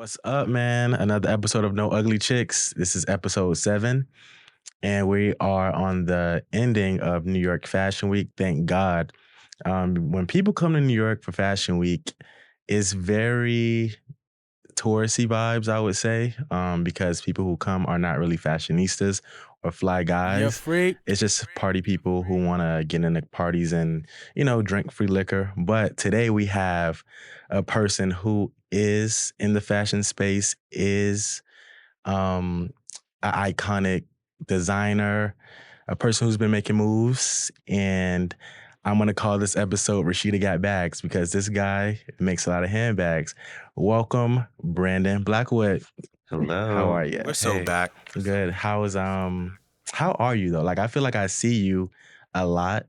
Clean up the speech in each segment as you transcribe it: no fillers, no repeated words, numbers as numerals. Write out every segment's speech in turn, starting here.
What's up, man? Another episode of No Ugly Chicks. This is episode 7, and we are on the ending of New York Fashion Week. Thank God. When people come to New York for Fashion Week, it's very touristy vibes, I would say, because people who come are not really fashionistas or fly guys. freak. It's just party people who want to get into parties and, drink free liquor. But today we have a person who is in the fashion space, is an iconic designer, a person who's been making moves, and I'm going to call this episode Rasheeda Got Bags because this guy makes a lot of handbags. Welcome, Brandon Blackwood. Hello. How are you? We're so back. Good. How are you though? Like, I feel like I see you a lot.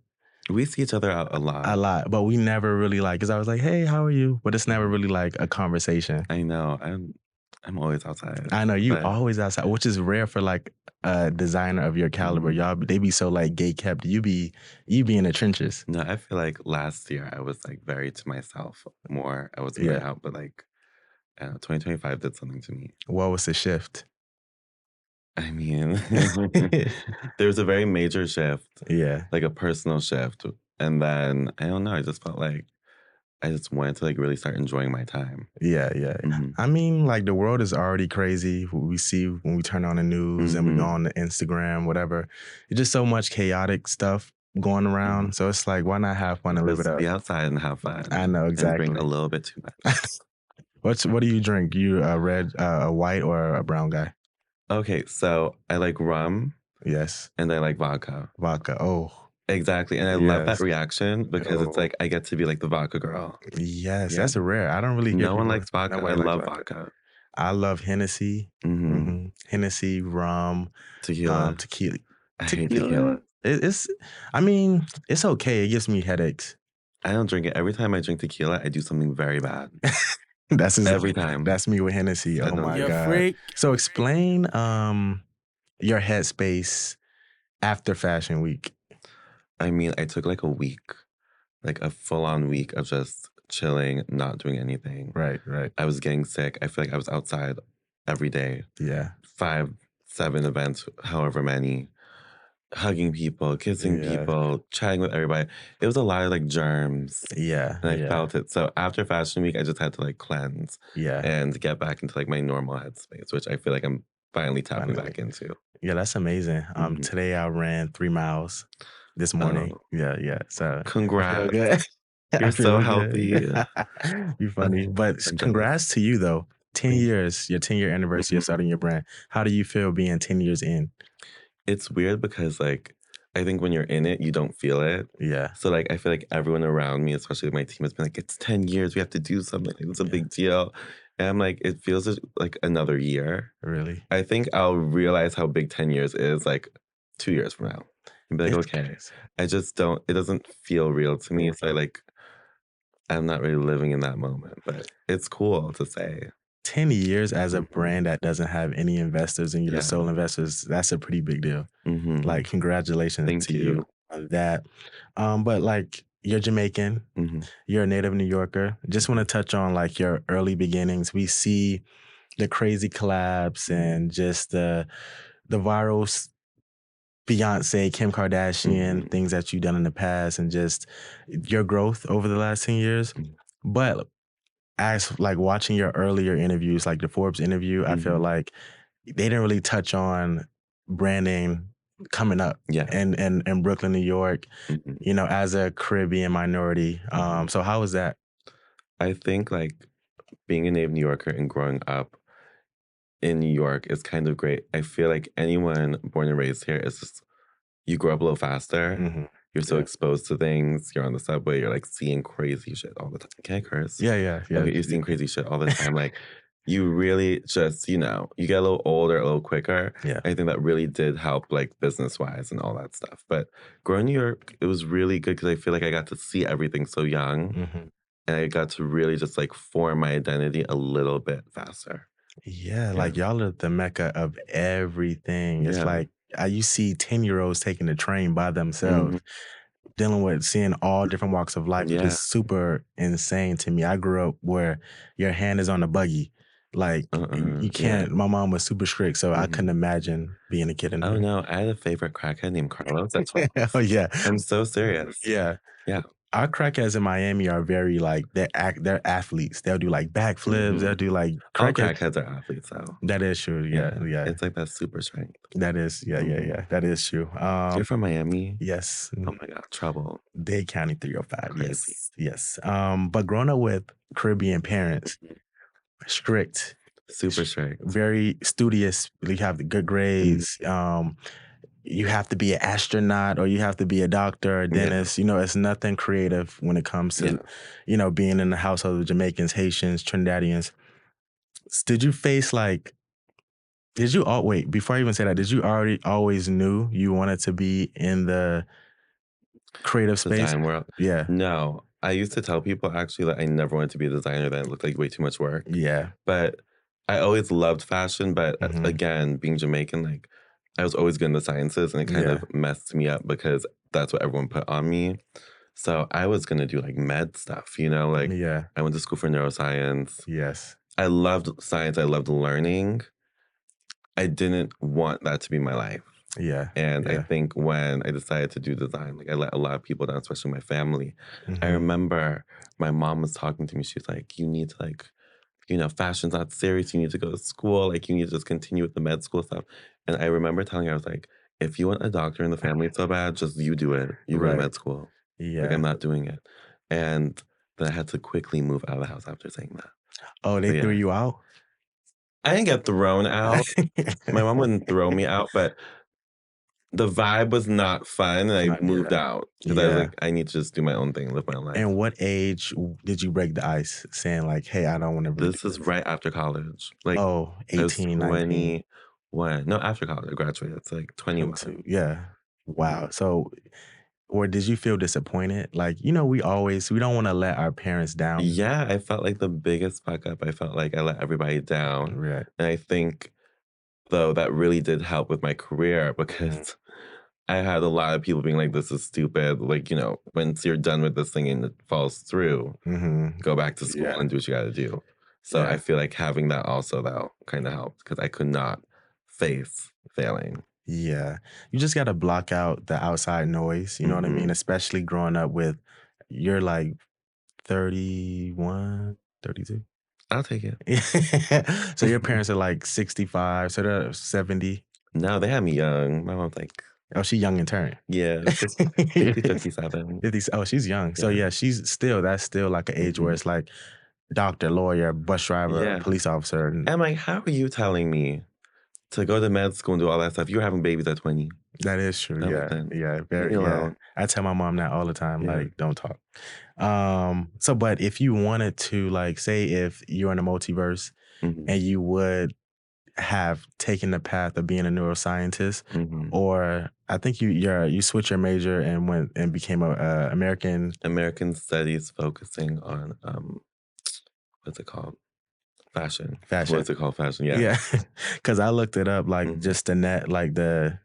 We see each other out a lot. A lot, but we never really because I was like, hey, how are you? But it's never really like a conversation. I know. I'm always outside. I know you always outside, which is rare for like a designer of your caliber. Y'all, they be so like gay kept. You be in the trenches. No, I feel like last year I was like very to myself more. I wasn't very out, but like 2025 did something to me. What was the shift? I mean, there was a very major shift. Yeah. Like a personal shift. And then, I don't know, I just felt like I just wanted to like really start enjoying my time. Yeah. I mean, like the world is already crazy. We see when we turn on the news and we go on the Instagram, whatever. It's just so much chaotic stuff going around. So it's like, why not have fun and live it up? Be outside and have fun. I know, exactly. And drink a little bit too much. What do you drink? You a red, a white, or a brown guy? Okay, so I like rum. Yes. And I like vodka. Vodka. Oh. Exactly. And I love that reaction because it's like I get to be like the vodka girl. Yes, that's rare. I don't really hear No one likes vodka. I love vodka. I love Hennessy. Hennessy, rum, tequila. Tequila. I hate tequila. It's okay. It gives me headaches. I don't drink it. Every time I drink tequila, I do something very bad. That's every time. That's me with Hennessy. Oh my God. Freak. So explain your headspace after Fashion Week. I mean, I took like a week, like a full-on week of just chilling, not doing anything. Right. I was getting sick. I feel like I was outside every day. Yeah. 5, 7 events, however many. Hugging people, kissing people, chatting with everybody. It was a lot of like germs. Yeah. And I felt it. So after Fashion Week, I just had to like cleanse. Yeah. And get back into like my normal headspace, which I feel like I'm finally tapping back into. Yeah, that's amazing. Today I ran 3 miles this morning. Yeah. So congrats. Good. You're so healthy. You're funny. But congrats to you though. 10 years, your 10-year anniversary of starting your brand. How do you feel being 10 years in? It's weird because like I think when you're in it, you don't feel it. Yeah. So like I feel like everyone around me, especially my team, has been like, it's 10 years, we have to do something. It's a big deal. And I'm like, it feels like another year. Really? I think I'll realize how big 10 years is like 2 years from now. And be like, okay. I just don't, it doesn't feel real to me. So I'm not really living in that moment, but it's cool to say. 10 years as a brand that doesn't have any investors and you're the sole investors, that's a pretty big deal. Like, congratulations Thank to you on that. But like, you're Jamaican, you're a native New Yorker. Just want to touch on like your early beginnings. We see the crazy collabs and just the viral Beyoncé, Kim Kardashian, things that you've done in the past and just your growth over the last 10 years. But as like watching your earlier interviews, like the Forbes interview, I feel like they didn't really touch on branding coming up in Brooklyn, New York, as a Caribbean minority. So how was that? I think like being a native New Yorker and growing up in New York is kind of great. I feel like anyone born and raised here is just, you grow up a little faster. You're so exposed to things. You're on the subway. You're like seeing crazy shit all the time. Can I curse? Yeah. Okay, you're seeing crazy shit all the time. Like you really just, you get a little older, a little quicker. Yeah. I think that really did help like business-wise and all that stuff. But growing in New York, it was really good because I feel like I got to see everything so young. And I got to really just like form my identity a little bit faster. Yeah, like y'all are the mecca of everything. It's like you see 10-year-olds taking the train by themselves, dealing with seeing all different walks of life. Which is super insane to me. I grew up where your hand is on the buggy Like, you can't. Yeah. My mom was super strict, so I couldn't imagine being a kid in Oh there. no, I had a favorite crackhead named Carlos at 12. Oh, yeah. I'm so serious. Yeah. Yeah. Our crackheads in Miami are very, like, they're athletes. They'll do, like, backflips. They'll do, like, All crackhead. crackheads are athletes, though. That is true. Yeah. Yeah. It's like that super strength. That is. Yeah. Yeah. Yeah. That is true. You're from Miami? Yes. Oh my God, trouble. Dade County 305. Crazy. Yes. But growing up with Caribbean parents, strict, Super strict. very studious. You have the good grades. You have to be an astronaut or you have to be a doctor or a dentist. You know, it's nothing creative when it comes to, you know, being in the household of Jamaicans, Haitians, Trinidadians. Did you face like, wait, before I even say that, did you already always knew you wanted to be in the creative space? Design world? Yeah. No. I used to tell people actually that I never wanted to be a designer, that it looked like way too much work. Yeah. But I always loved fashion. But again, being Jamaican, like I was always good in the sciences and it kind of messed me up because that's what everyone put on me. So I was going to do like med stuff, you know, like I went to school for neuroscience. Yes. I loved science. I loved learning. I didn't want that to be my life. Yeah. And I think when I decided to do design, like I let a lot of people down, especially my family. I remember my mom was talking to me. She was like, you need to like, you know, fashion's not serious. You need to go to school. Like you need to just continue with the med school stuff. And I remember telling her, I was like, if you want a doctor in the family so bad, just you do it. You go to med school. Yeah. Like I'm not doing it. And then I had to quickly move out of the house after saying that. Oh, they threw you out? I didn't get thrown out. My mom wouldn't throw me out, but the vibe was not fun, and I moved out because I was like, I need to just do my own thing, live my own life. And what age did you break the ice, saying like, "Hey, I don't want to"? This is right after college. Like, 18, 19. 21. No, after college, I graduated. It's like 21. Yeah. Wow. So, or did you feel disappointed? Like, you know, we don't want to let our parents down. Yeah, I felt like the biggest fuck up. I felt like I let everybody down. Right. And I think, though, that really did help with my career because I had a lot of people being like, this is stupid. Like, you know, once you're done with this thing and it falls through, go back to school and do what you got to do. So I feel like having that also, though, kind of helped because I could not face failing. Yeah. You just got to block out the outside noise. You know what I mean? Especially growing up with, you're like 31, 32. I'll take it. So your parents are like 65, so they're 70. No, they had me young. My mom's like, oh, she young in turn. Yeah, 50, 57. 50, oh, she's young. So yeah, that's still like an age where it's like doctor, lawyer, bus driver, police officer. And I'm like, how are you telling me to go to med school and do all that stuff? You're having babies at 20. That is true. Very. I tell my mom that all the time. Like, don't talk. But if you wanted to, like, say if you're in a multiverse and you would have taken the path of being a neuroscientist, or I think you switched your major and went and became a American Studies, focusing on what's it called? Fashion. Fashion. What's it called? Fashion. Yeah. Yeah. Because I looked it up, like just the net, like the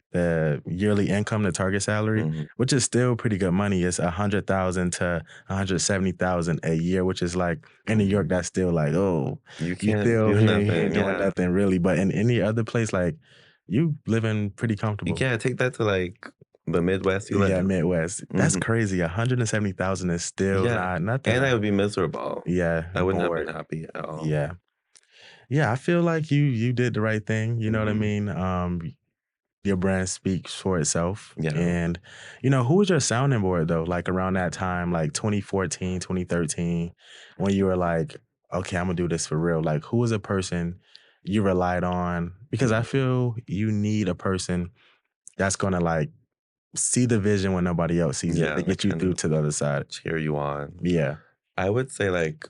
yearly income, the target salary, which is still pretty good money. It's $100,000 to $170,000 a year, which is like in New York, that's still like, oh, you can't do nothing. You ain't doing nothing really. But in any other place, like you living pretty comfortable. Yeah, take that to like the Midwest. You live. Yeah, Midwest. That's crazy. $170,000 is still not nothing. And I would be miserable. Yeah, I wouldn't have been happy at all. Yeah. Yeah, I feel like you did the right thing. You know what I mean? Your brand speaks for itself. Yeah. And, you know, who was your sounding board, though? Like around that time, like 2014, 2013, when you were like, okay, I'm going to do this for real. Like, who was a person you relied on? Because I feel you need a person that's going to, like, see the vision when nobody else sees it to get you through to the other side. Cheer you on. Yeah. I would say, like,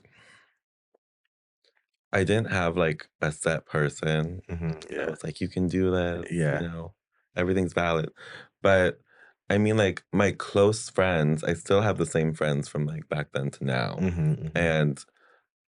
I didn't have like a set person. Yeah. It's like, you can do this. Yeah. You know, everything's valid. But I mean, like my close friends, I still have the same friends from like back then to now. And,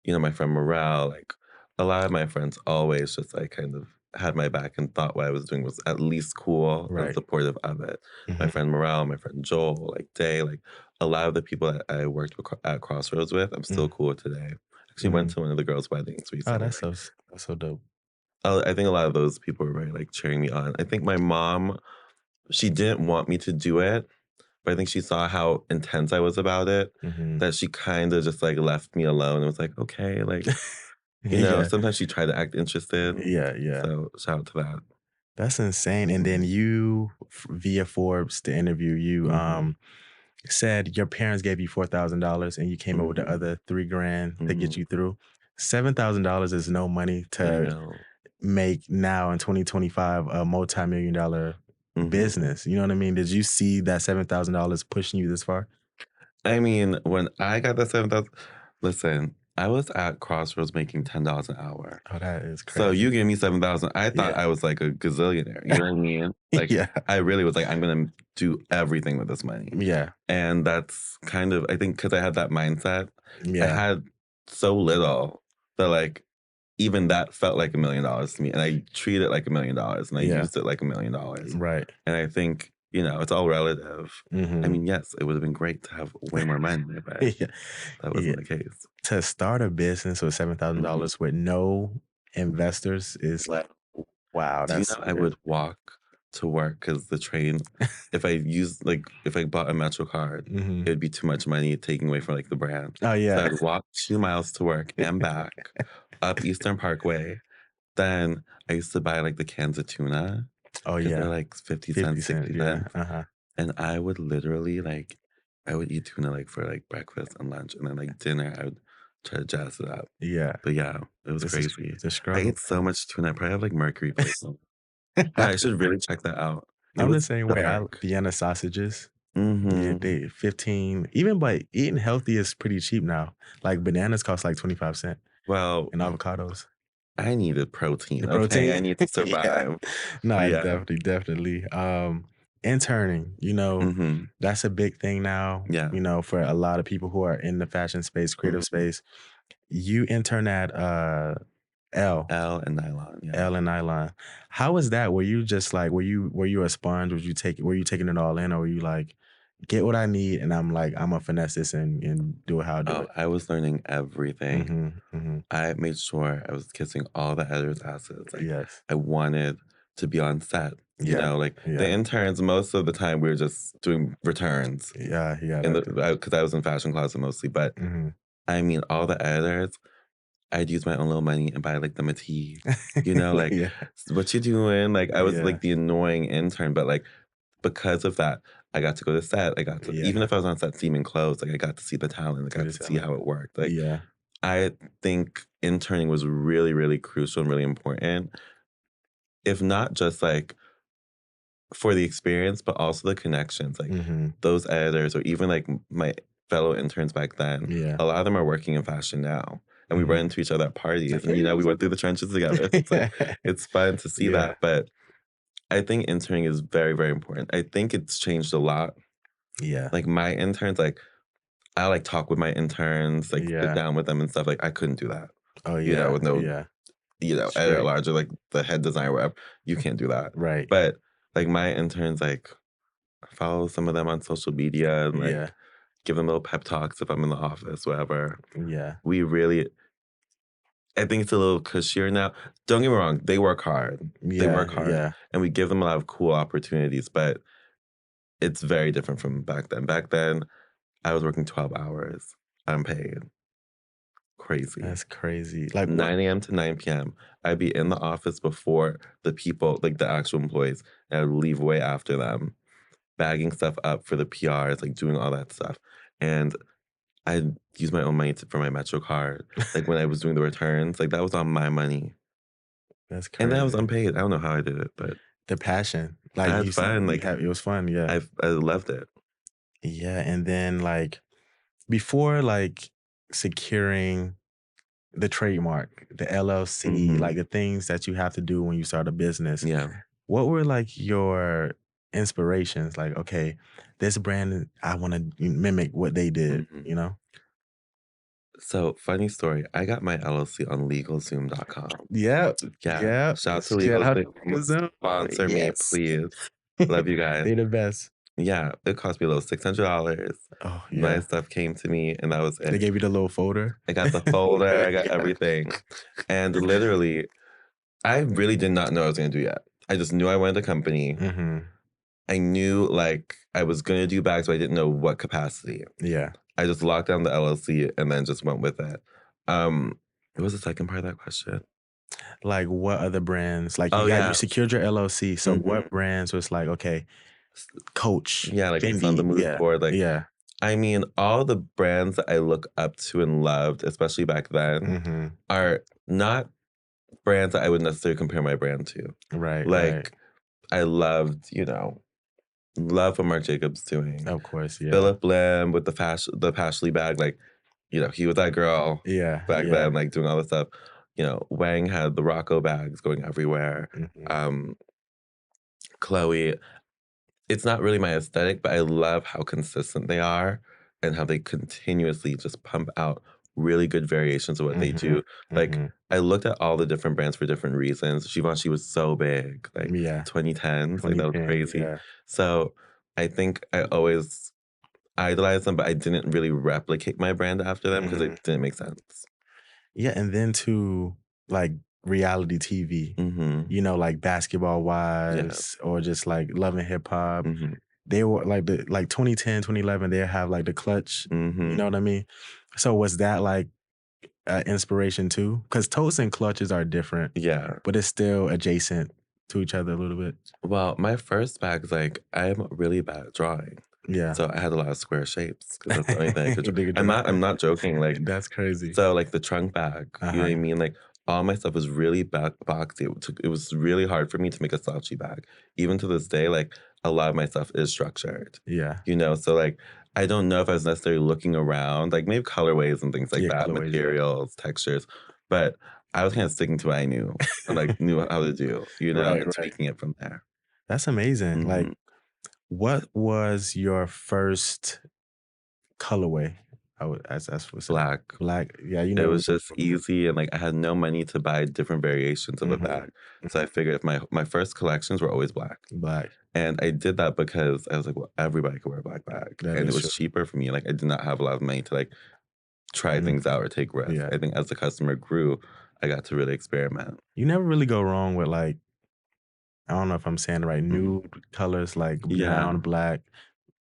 you know, my friend Morale, like a lot of my friends always just like kind of had my back and thought what I was doing was at least cool and supportive of it. My friend Morale, my friend Joel, like Day, like a lot of the people that I worked with at Crossroads with, I'm still cool with today. She went to one of the girls' weddings recently. Oh, that's so dope. I think a lot of those people were very like cheering me on. I think my mom, she didn't want me to do it, but I think she saw how intense I was about it, that she kind of just like left me alone and was like, okay, like, you know, sometimes she tried to act interested. Yeah. So shout out to that. That's insane. And then you, via Forbes, the interview, you said your parents gave you $4,000 and you came up with the other $3,000 to get you through. $7,000 is no money to make now in 2025 a multi-million-dollar business. You know what I mean? Did you see that $7,000 pushing you this far? I mean, when I got that 7,000, listen, I was at Crossroads making $10 an hour. Oh, that is crazy. So you gave me 7,000. I thought I was like a gazillionaire. You know what I mean? Like, I really was like, I'm going to do everything with this money. Yeah. And that's kind of, I think, because I had that mindset. Yeah. I had so little that like, even that felt like $1 million to me. And I treated it like $1 million and I used it like $1 million. Right. And I think, you know, it's all relative. I mean, yes, it would have been great to have way more money, but that wasn't the case. To start a business with $7,000 with no investors is like, wow. Do you know I would walk to work because the train, if I bought a Metro card, it would be too much money taking away from like the brand. Oh, yeah. So I'd walk 2 miles to work and back up Eastern Parkway. Then I used to buy like the cans of tuna. Oh, yeah. They're like 50 cents, 60 cents. Yeah. And I would literally like, I would eat tuna like for like breakfast and lunch. And then like dinner, I would try to jazz it up. Yeah. But yeah, it was crazy. I I ate so much tuna. I probably have like mercury poisoning. I should really check that out. I'm the same way. Vienna sausages. Yeah, they 15. Even but eating healthy is pretty cheap now. Like bananas cost like 25 cents. Well, and avocados. I needed protein. Protein. Okay, I need to survive. No, definitely. Interning, you know, that's a big thing now. Yeah. You know, for a lot of people who are in the fashion space, creative space. You intern at L and Nylon. Yeah. L and Nylon. How was that? Were you just like, were you a sponge? Were you taking it all in, or were you like, get what I need and I'm like, I'm gonna finesse this and do it how I do it? I was learning everything. I made sure I was kissing all the editors' asses. Like, I wanted to be on set. You know, like the interns, most of the time we were just doing returns. Yeah. Because I was in fashion closet mostly. But I mean, all the editors, I'd use my own little money and buy like them a tea. You know, like, what you doing? Like, I was like the annoying intern, but like, because of that, I got to go to set. I got to, even if I was on set steaming clothes, like I got to see the talent. I got to see how it worked. Like, I think interning was really, really crucial and really important. If not just like for the experience, but also the connections. Like those editors or even like my fellow interns back then, a lot of them are working in fashion now. And we run into each other at parties. And, you know, we went through the trenches together. It's fun to see that. But I think interning is very, very important. I think it's changed a lot. Yeah. Like my interns, like I like talk with my interns, like sit down with them and stuff. Like I couldn't do that. Oh, yeah. You know, with no, you know, editor at large or like the head designer, whatever. You can't do that. Right. But like my interns, like follow some of them on social media and like give them little pep talks if I'm in the office, whatever. Yeah. We really, I think it's a little cushier now. Don't get me wrong, they work hard. They work hard. Yeah. And we give them a lot of cool opportunities, but it's very different from back then. Back then, I was working 12 hours unpaid. Crazy. That's crazy. Like 9 a.m. to 9 p.m. I'd be in the office before the people, like the actual employees, and I would leave way after them, bagging stuff up for the PRs, like doing all that stuff. And I'd use my own money for my Metro card. Like when I was doing the returns, like that was on my money. That's crazy. And that was unpaid. I don't know how I did it, but the passion, like it was fun. Like it was fun. Yeah, I loved it. Yeah, and then like before like securing the trademark, the LLC, like the things that you have to do when you start a business. Yeah. What were like your inspirations? Like, okay, this brand, I want to mimic what they did, you know? So, funny story. I got my LLC on LegalZoom.com. Yeah. Shout out to LegalZoom. Sponsor me, please. Love you guys. They're the best. Yeah, it cost me a little $600. Oh, My yeah. stuff came to me, and that was They it. gave you the little folder? I got the folder, I got Yeah. everything. And literally, I really did not know what I was going to do yet. I just knew I wanted a company. Mm-hmm. I knew like I was going to do bags, but I didn't know what capacity. Yeah. I just locked down the LLC and then just went with it. What was the second part of that question? Like what other brands? Like Oh, you yeah. secured your LLC. So Mhm. what brands was like, okay, Coach, Yeah, like it's on Fendi, the move yeah, forward. Like, yeah. I mean, all the brands that I look up to and loved, especially back then, Mm-hmm. are not brands that I would necessarily compare my brand to. Right, right. Like, I loved, love what Marc Jacobs doing. Of course, yeah. Philip Lim with the Pashley bag, like, he was that girl Yeah, back yeah. then, like doing all this stuff. Wang had the Rocco bags going everywhere. Mm-hmm. Chloe, it's not really my aesthetic, but I love how consistent they are and how they continuously just pump out really good variations of what they Mm-hmm. do. Like, Mm-hmm. I looked at all the different brands for different reasons. Givenchy was so big, like Yeah. 2010s, like that was 2010, crazy. yeah. So I think I always idolized them, but I didn't really replicate my brand after them because Mm-hmm. it didn't make sense. Yeah, and then to like reality TV, Mm-hmm. like Basketball Yeah. Wives or just like Love and Hip Hop. Mm-hmm. They were like 2010, 2011, they have like the clutch. Mm-hmm. You know what I mean? So was that like inspiration too? Because toast and clutches are different. Yeah. But it's still adjacent to each other a little bit. Well, my first bag's like, I'm really bad at drawing. Yeah. So I had a lot of square shapes because that's the only thing I could Nigga draw. I'm not joking. Like, That's crazy. so like the trunk bag, you know what I mean? Like all my stuff was really boxy. It was really hard for me to make a slouchy bag. Even to this day, like a lot of my stuff is structured. Yeah. So like I don't know if I was necessarily looking around, like maybe colorways and things like that, materials, textures, but I was kind of sticking to what I knew and like knew how to do, Right, and tweaking it from there. That's amazing. Like, Mhm. what was your first colorway? That's what's Black. Black. Yeah, It was just easy, and like I had no money to buy different variations of a Mhm. bag. So I figured if my first collections were always black. Black. And I did that because I was like, well, everybody could wear a black bag. That and it is was true. cheaper for me. Like I did not have a lot of money to like try things out or take risks. Yeah. I think as the customer grew, I got to really experiment. You never really go wrong with like, I don't know if I'm saying it right, nude colors like brown, black,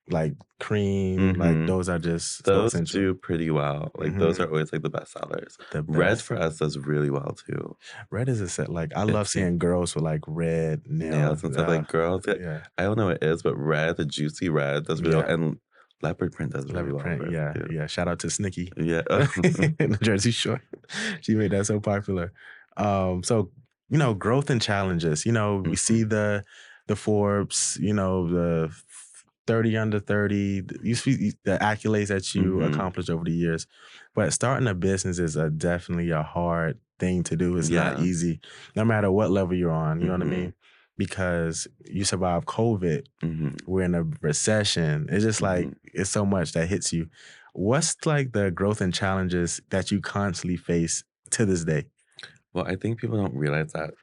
like cream, like those are just so Those essential. do pretty well. Like those are always like the best sellers. The Red best. for us does really well too. Red is a set. Like I love seeing girls with like red Nails and stuff. Like girls, yeah. I don't know what it is, but red, the juicy red does really well. And leopard print does really well. Leopard print, yeah. Shout out to Snicky. Yeah. In the Jersey Shore. She made that so popular. So, growth and challenges. We see the Forbes, the 30 under 30, you see the accolades that you accomplished over the years. But starting a business is definitely a hard thing to do. It's not easy, no matter what level you're on, you know what I mean? Because you survived COVID, we're in a recession. It's just like, it's so much that hits you. What's like the growth and challenges that you constantly face to this day? Well, I think people don't realize that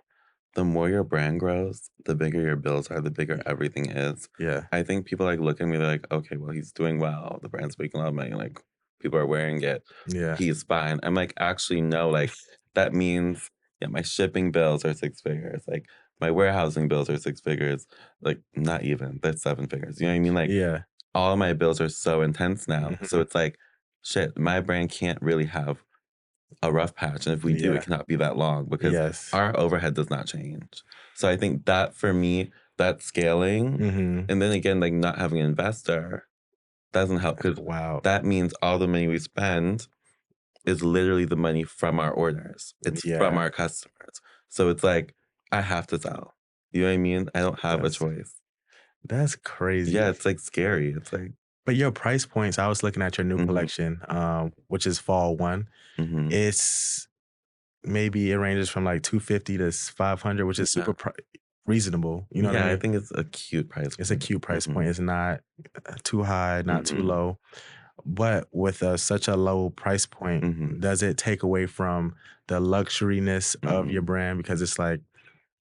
the more your brand grows, the bigger your bills are, the bigger everything is. Yeah. I think people like look at me, they're like, okay, well, he's doing well. The brand's making a lot of money. Like people are wearing it. Yeah. He's fine. I'm like, actually, no, like that means, my shipping bills are 6 figures. Like my warehousing bills are 6 figures. Like not even, that's 7 figures. You know what I mean? Like all of my bills are so intense now. So it's like, shit, my brand can't really have a rough patch. And if we do, it cannot be that long because our overhead does not change. So I think that for me, that scaling, and then again, like not having an investor doesn't help because that means all the money we spend is literally the money from our orders. It's from our customers. So it's like, I have to sell. You know what I mean? I don't have a choice. That's crazy. Yeah, it's like scary. It's like, but your price points, I was looking at your new collection, which is fall 1. It's maybe it ranges from like $250 to $500, which is super reasonable. You know what I mean? I think it's a cute price point. It's a cute price point. It's not too high, not too low. But with such a low price point, does it take away from the luxuriness of your brand? Because it's like,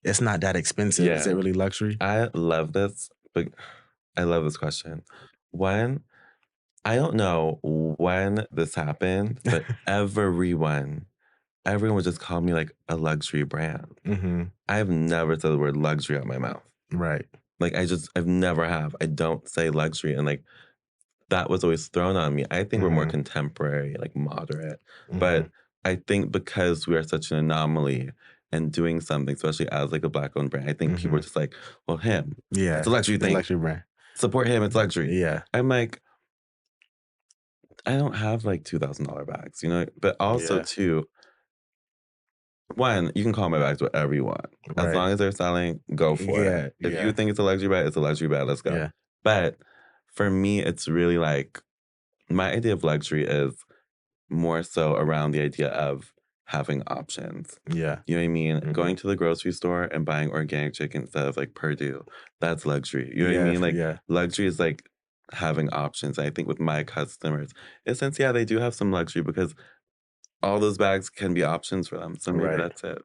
it's not that expensive. Is it really luxury? I love this, but I love this question. When I don't know when this happened, but everyone would just call me like a luxury brand. Mm-hmm. I've never said the word luxury out of my mouth. Right. Like I've never have. I don't say luxury, and like that was always thrown on me. I think we're more Mm-hmm. contemporary, like moderate, Mm-hmm. but I think because we are such an anomaly and doing something, especially as like a black-owned brand, I think people Mm-hmm. are just like, well, him, it's Yeah. a luxury The thing. luxury brand. Support him, it's luxury. Yeah. I'm like, I don't have like $2,000 bags, you know? But also, Yeah. too, one, you can call my bags whatever you want. As Right. long as they're selling, go for it. Yeah. If you Yeah. think it's a luxury bag, it's a luxury bag. Let's go. Yeah. But for me, it's really like my idea of luxury is more so around the idea of having options. Yeah. You know what I mean? Mm-hmm. Going to the grocery store and buying organic chicken instead of like Purdue, that's luxury. You know what I Yeah. mean? Like Yeah. luxury is like having options. I think with my customers, in a sense, yeah, they do have some luxury because all those bags can be options for them. So maybe Right. that's it.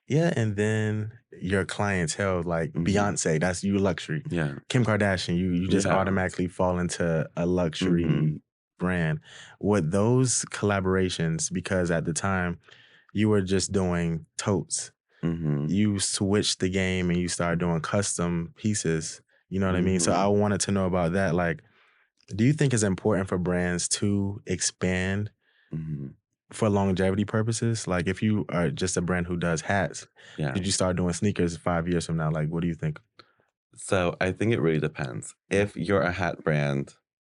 Yeah, and then your clientele, like Mhm. Beyonce, that's you luxury. Yeah. Kim Kardashian, you just Yeah. automatically fall into a Mhm. luxury brand. With those collaborations, because at the time you were just doing totes, Mhm. you switched the game and you started doing custom pieces. You know what I mean? So I Mhm. wanted to know about that. Like, do you think it's important for brands to expand Mhm. for longevity purposes? Like, if you are just a brand who does hats, Yeah. did you start doing sneakers 5 years from now? Like, what do you think? So I think it really depends. If you're a hat brand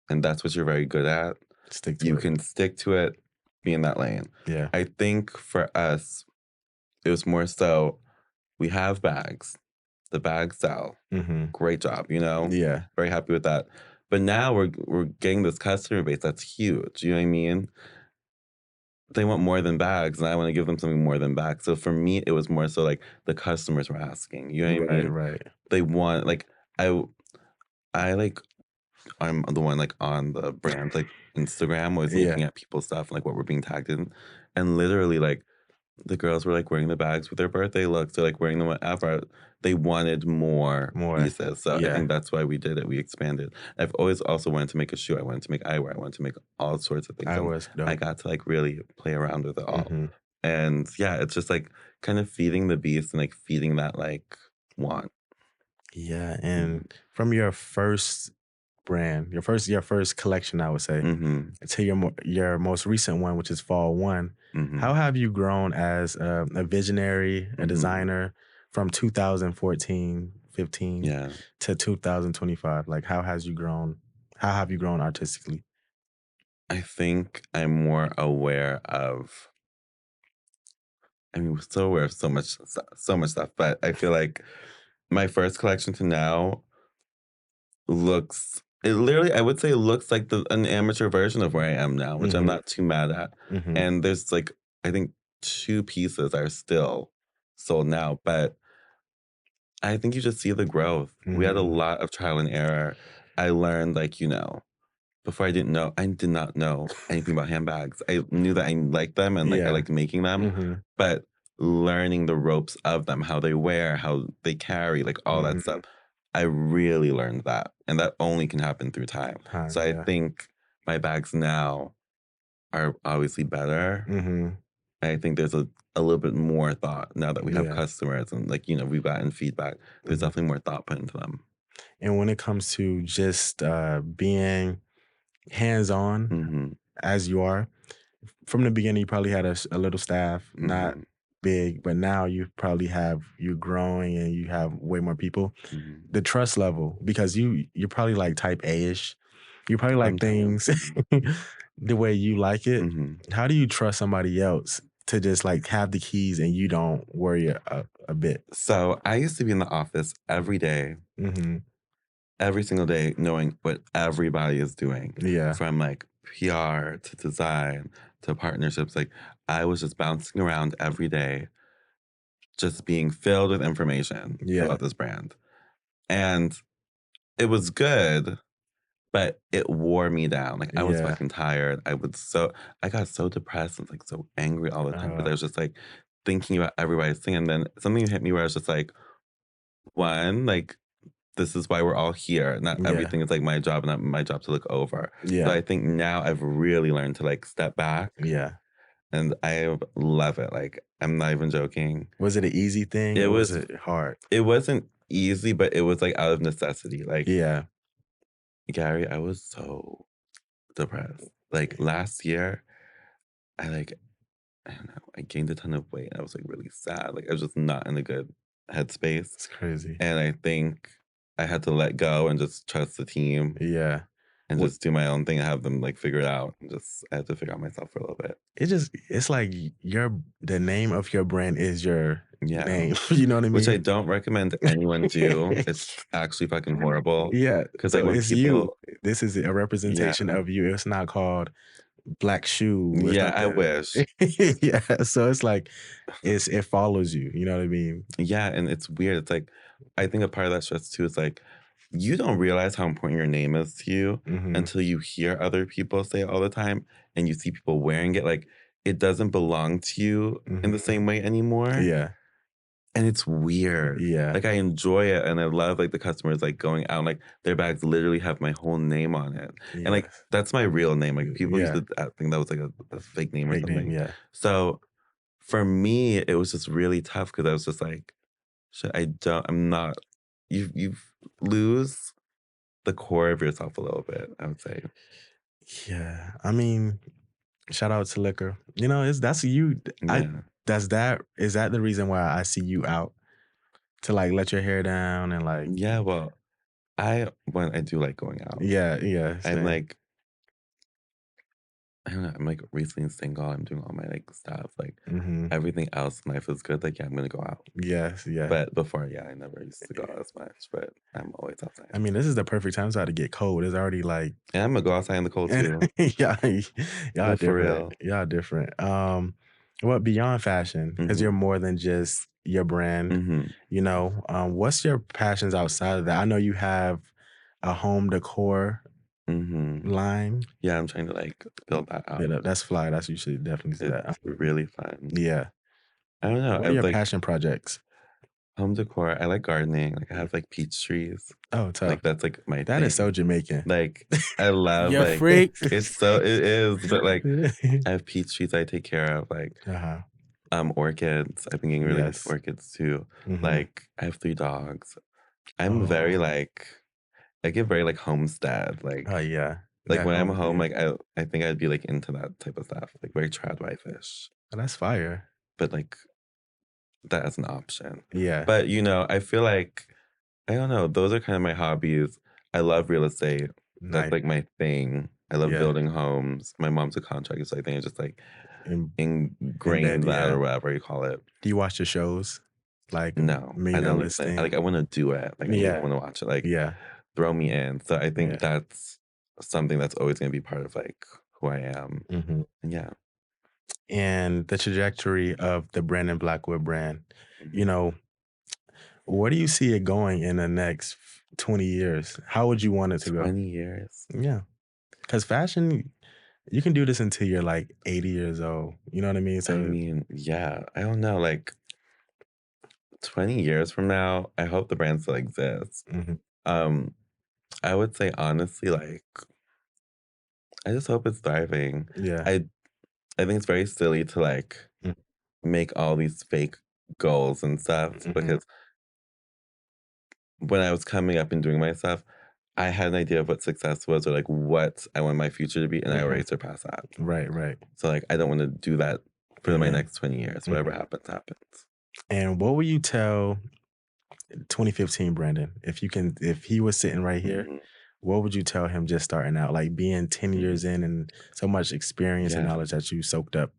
and that's what you're very good at, Stick to you it. can stick to it, be in that lane. Yeah. I think for us, it was more so we have bags. The bags sell. Mhm. Great job, you know? Yeah. Very happy with that. But now we're getting this customer base that's huge. You know what I mean? They want more than bags, and I want to give them something more than bags. So for me, it was more so like the customers were asking. You know what I Right, mean? right. They want like I like I'm the one like on the brand like Instagram was Yeah. looking at people's stuff and like what we're being tagged in. And literally like the girls were like wearing the bags with their birthday looks. They're like wearing them whatever. They wanted more More. pieces. So I Yeah. think that's why we did it. We expanded. I've always also wanted to make a shoe. I wanted to make eyewear. I wanted to make all sorts of things. I And was I dope. got to like really play around with it all. Mhm. And yeah, it's just like kind of feeding the beast and like feeding that like want. Yeah, Mm-hmm. and from your first brand, your first collection, I would say, Mm-hmm. to your most recent one, which is Fall One, how Mm-hmm. have you grown as a visionary, a Mm-hmm. designer from 2014, 15 Yeah. to 2025? Like, how has you grown? How have you grown artistically? I think I'm more aware of. I mean, we're so aware of so much stuff. But I feel like my first collection to now looks. It literally, I would say, looks like an amateur version of where I am now, which I'm Mhm. not too mad at. Mhm. And there's like, I think 2 pieces are still sold now, but I think you just see the growth. We had a Mhm. lot of trial and error. I learned, like, before I did not know anything about handbags. I knew that I liked them and like I Yeah. liked making them, Mhm. but learning the ropes of them, how they wear, how they carry, like all that stuff, Mhm. I really learned that. And that only can happen through time. So Time, I yeah. think my bags now are obviously better. Mhm. I think there's a little bit more thought now that we have Yeah. customers and like, we've gotten feedback. There's Mhm. definitely more thought put into them. And when it comes to just being hands-on Mm-hmm. as you are, from the beginning, you probably had a little staff, not Mm-hmm. big, but now you're growing and you have way more people. Mm-hmm. The trust level, because you're probably like type A-ish. You probably like Sometimes. things the way you like it. Mm-hmm. How do you trust somebody else to just like have the keys and you don't worry a bit? So I used to be in the office every day, Mm-hmm. every single day, knowing what everybody is doing Yeah. from like PR to design to partnerships. Like I was just bouncing around every day, just being filled with information Yeah. about this brand. And it was good, but it wore me down. Like I was Yeah. fucking tired. I got so depressed and like so angry all the time because I Uh, was just like thinking about everybody's thing. And then something hit me where I was just like, one, like this is why we're all here. Not everything is like my job, not my job to look over. Yeah. So I think now I've really learned to like step back. Yeah. And I love it. Like, I'm not even joking. Was it an easy thing or was it hard? It wasn't easy, but it was like out of necessity. Like, yeah. Gary, I was so depressed. Like last year, I don't know, I gained a ton of weight. I was like really sad. Like I was just not in a good headspace. It's crazy. And I think I had to let go and just trust the team. Yeah. And just do my own thing and have them like figure it out. And I had to figure out myself for a little bit. It's like the name of your brand is your name. You know what I mean? Which I don't recommend anyone do. It's actually fucking horrible. Yeah. Because So like when it's you. This is a representation of you. It's not called Black Shoe. Yeah, I wish. Yeah. So it's like it follows you. You know what I mean? Yeah, and it's weird. It's like I think a part of that stress too is like you don't realize how important your name is to you until you hear other people say it all the time and you see people wearing it. Like it doesn't belong to you in the same way anymore. Yeah. And it's weird. Yeah. Like I enjoy it and I love like the customers like going out and like their bags literally have my whole name on it. Yes. And like that's my real name. Like people used to think that was like a fake name or something. Yeah. So for me, it was just really tough because I was just like, shit, you lose the core of yourself a little bit, I would say. Yeah. I mean, shout out to liquor. You know, that's you. Yeah. Is that the reason why I see you out to like let your hair down and like? Yeah, well, when I do like going out. Yeah. I'm like, I don't know, I'm like recently single. I'm doing all my like stuff. Like everything else in life is good. Like, yeah, I'm gonna go out. Yes, yeah. But before, yeah, I never used to go out as much, but I'm always outside. I mean, this is the perfect time to get cold. It's already like and I'm gonna go outside in the cold too. y'all No, different. for real. Y'all different. What beyond fashion? Because you're more than just your brand. You know, what's your passions outside of that? I know you have a home decor line. Yeah, I'm trying to like build that out. That's fly. You should definitely do that. It's really fun. Yeah. I don't know. What are your passion projects? Home decor. I like gardening. Like I have like peach trees. Oh, tough. Like that's like my That thing. is so Jamaican. Like I love You're like freak. it is. But like I have peach trees I take care of. Like orchids. I've been getting really into orchids too. Like I have 3 dogs. I'm very like I get very like homestead. Like yeah. Like when I'm home, like I think I'd be like into that type of stuff. Like very trad wife-ish. Oh, that's fire. But like that as an option. Yeah. But you know, I feel like I don't know, those are kind of my hobbies. I love real estate. That's like my thing. I love building homes. My mom's a contractor, so I think it's just like ingrained that or whatever you call it. Do you watch the shows? Like no, I don't listen. Like I want to do it. Like I want to watch it. Like throw me in. So I think that's something that's always going to be part of like who I am. And yeah. And the trajectory of the Brandon Blackwood brand, you know, where do you see it going in the next 20 years? How would you want it to go? 20 years? Yeah. Because fashion, you can do this until you're like 80 years old. You know what I mean? So I mean, yeah. I don't know. Like 20 years from now, I hope the brand still exists. I would say honestly, like, I just hope it's thriving. Yeah. I think it's very silly to like make all these fake goals and stuff because when I was coming up and doing my stuff, I had an idea of what success was or like what I want my future to be, and I already surpassed that. Right. So like I don't want to do that for my next 20 years. Whatever happens, happens. And what will you tell 2015 Brandon if he was sitting right here? What would you tell him just starting out, like being 10 years in and so much experience and knowledge that you soaked up?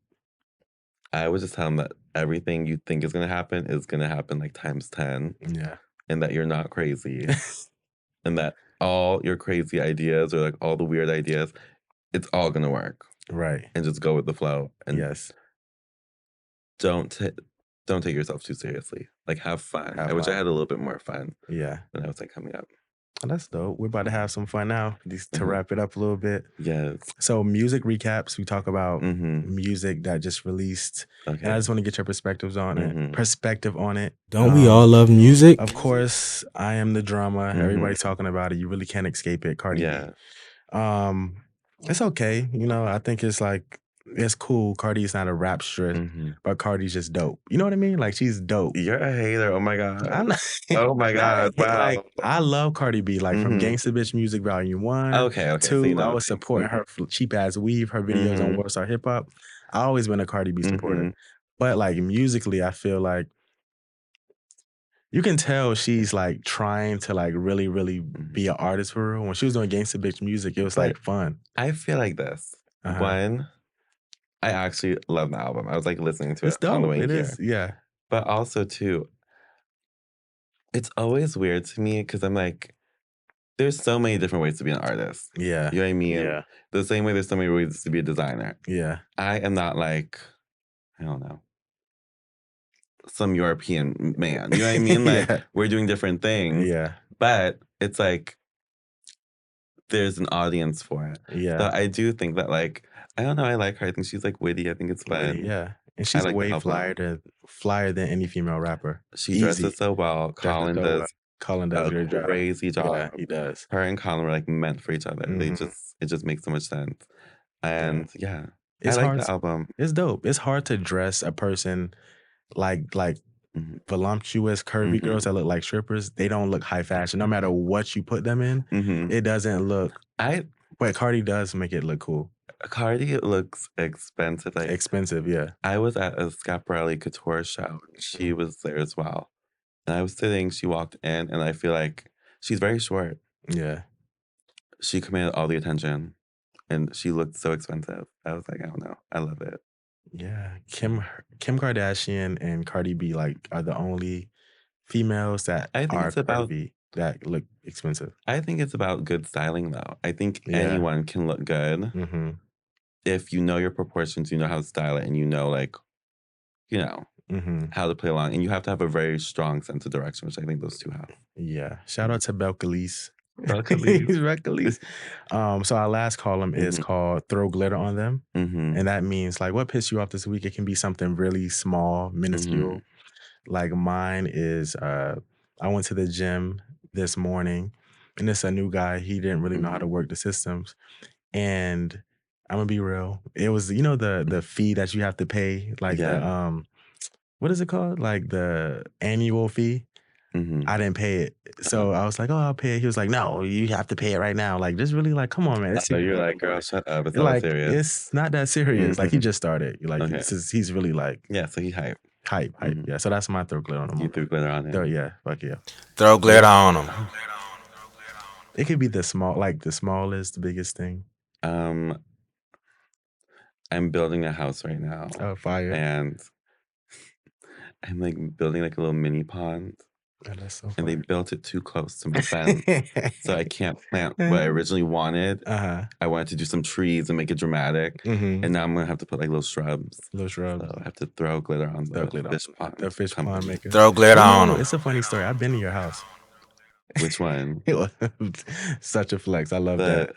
I would just tell him that everything you think is going to happen like times 10. Yeah. And that you're not crazy. And that all your crazy ideas or like all the weird ideas, it's all going to work. Right. And just go with the flow. And don't take yourself too seriously. Like have fun. I wish I had a little bit more fun. Yeah. When I was like coming up. That's dope. We're about to have some fun now to wrap it up a little bit. Yes. So music recaps, we talk about music that just released. Okay. And I just want to get your perspectives on it. Don't we all love music? Of course, I Am the Drama. Everybody's talking about it. You really can't escape it. Cardi B. It's okay. You know, I think it's like, it's cool. Cardi's not a rapstress, but Cardi's just dope. You know what I mean? Like, she's dope. You're a hater. Oh my God. I'm not. Oh my God. Wow. Like, I love Cardi B. Like, from Gangsta Bitch Music Volume 1. Okay. 2, I was supporting her cheap ass weave, her videos on World Star Hip Hop. I always been a Cardi B supporter. But like, musically, I feel like you can tell she's like trying to like really, really be an artist for real. When she was doing Gangsta Bitch Music, it was like fun. I feel like this. One, I actually love the album. I was like listening to it on the way here. It is, yeah. But also too, it's always weird to me because I'm like, there's so many different ways to be an artist. Yeah. You know what I mean? Yeah. The same way there's so many ways to be a designer. Yeah. I am not like, I don't know, some European man. You know what I mean? Like, we're doing different things. Yeah. But it's like, there's an audience for it. Yeah. So I do think that, like, I don't know, I like her. I think she's like witty. I think it's fun. Yeah. And she's like way flyer than any female rapper. She dresses so well. Colin does a great job. Crazy job. Yeah, he does. Her and Colin were like meant for each other. It just makes so much sense. And I like the album. It's dope. It's hard to dress a person like voluptuous, curvy girls that look like strippers. They don't look high fashion. No matter what you put them in, it doesn't look. But Cardi does make it look cool. Cardi looks expensive. Like, expensive, yeah. I was at a Schiaparelli couture show. She was there as well. And I was sitting, she walked in, and I feel like she's very short. Yeah. She commanded all the attention, and she looked so expensive. I was like, I don't know. I love it. Yeah. Kim Kardashian and Cardi B are the only females that are curvy that look expensive. I think it's about good styling, though. I think anyone can look good if you know your proportions, you know how to style it, and you know, like, you know, how to play along. And you have to have a very strong sense of direction, which I think those two have. Yeah. Shout out to Belcalis. Belcalis. So our last column is called Throw Glitter on Them. And that means, like, what pissed you off this week? It can be something really small, minuscule. Like, mine is, I went to the gym this morning, and it's a new guy. He didn't really know how to work the systems. And I'm gonna be real. It was, you know, the fee that you have to pay, like the what is it called? Like the annual fee. I didn't pay it. So I was like, oh, I'll pay it. He was like, no, you have to pay it right now. Like, just really like, come on, man. So you're like, girl, shut up. It's not serious. It's not that serious. Like, he just started. Like, he's really like. Yeah, so he hype. Yeah, so that's my throw glitter on him. You threw glitter on him? Yeah, fuck yeah. Throw glitter on him. It could be the smallest, the biggest thing. I'm building a house right now. Oh, fire. And I'm like building like a little mini pond. Oh, that's so fun. And they built it too close to my fence. So I can't plant what I originally wanted. I wanted to do some trees and make it dramatic. And now I'm going to have to put like little shrubs. So I have to throw glitter on the fish pond. The fish pond maker. Throw glitter on them. It's a funny story. I've been in your house. Which one? It was such a flex. I love that.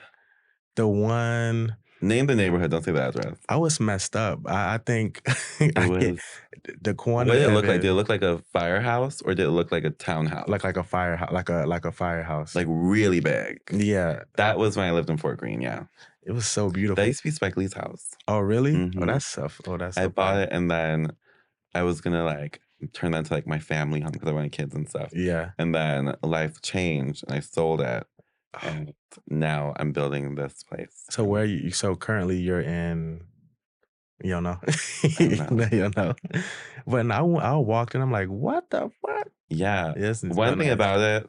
The one... Name the neighborhood. Don't say the address. I was messed up. I think the corner. What did it look like? Did it look like a firehouse or did it look like a townhouse? Like a firehouse, like a firehouse. Like really big. Yeah. That was when I lived in Fort Greene. Yeah. It was so beautiful. That used to be Spike Lee's house. Oh really? Oh, that's stuff. Oh, that's. I bought it and then I was gonna like turn that into like my family home because I wanted kids and stuff. Yeah. And then life changed and I sold it. And now I'm building this place. So where you? So currently you're in. You don't know. You don't know. But I walked in. I'm like, what the fuck? Yeah. One thing about it,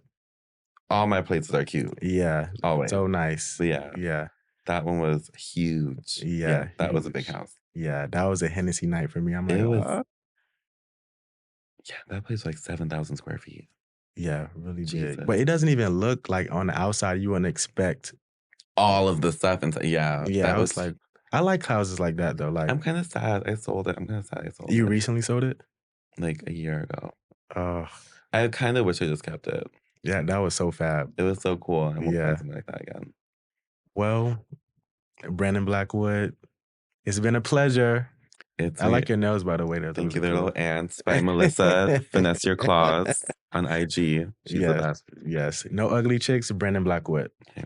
all my places are cute. Yeah. Always. So nice. But yeah. Yeah. That one was huge. Yeah. That was a big house. Yeah. That was a Hennessy night for me. I'm like, yeah, that place was like 7,000 square feet. Yeah, really big. But it doesn't even look like on the outside you wouldn't expect all of the stuff inside. Yeah. Yeah, I was like, I like houses like that though. Like, I'm kind of sad I sold it. You recently sold it? Like a year ago. Oh. I kind of wish I just kept it. Yeah, that was so fab. It was so cool. I won't find something like that again. Well, Brandon Blackwood, it's been a pleasure. I like your nails, by the way. Thank you, little ants by Melissa. Finesse Your Claws on IG. She's the best. Yes. No Ugly Chicks, Brandon Blackwood. Okay.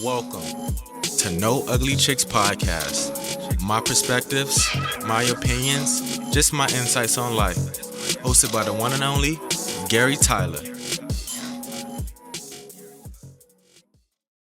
Welcome to No Ugly Chicks Podcast. My perspectives, my opinions, just my insights on life. Hosted by the one and only Gary Tyler.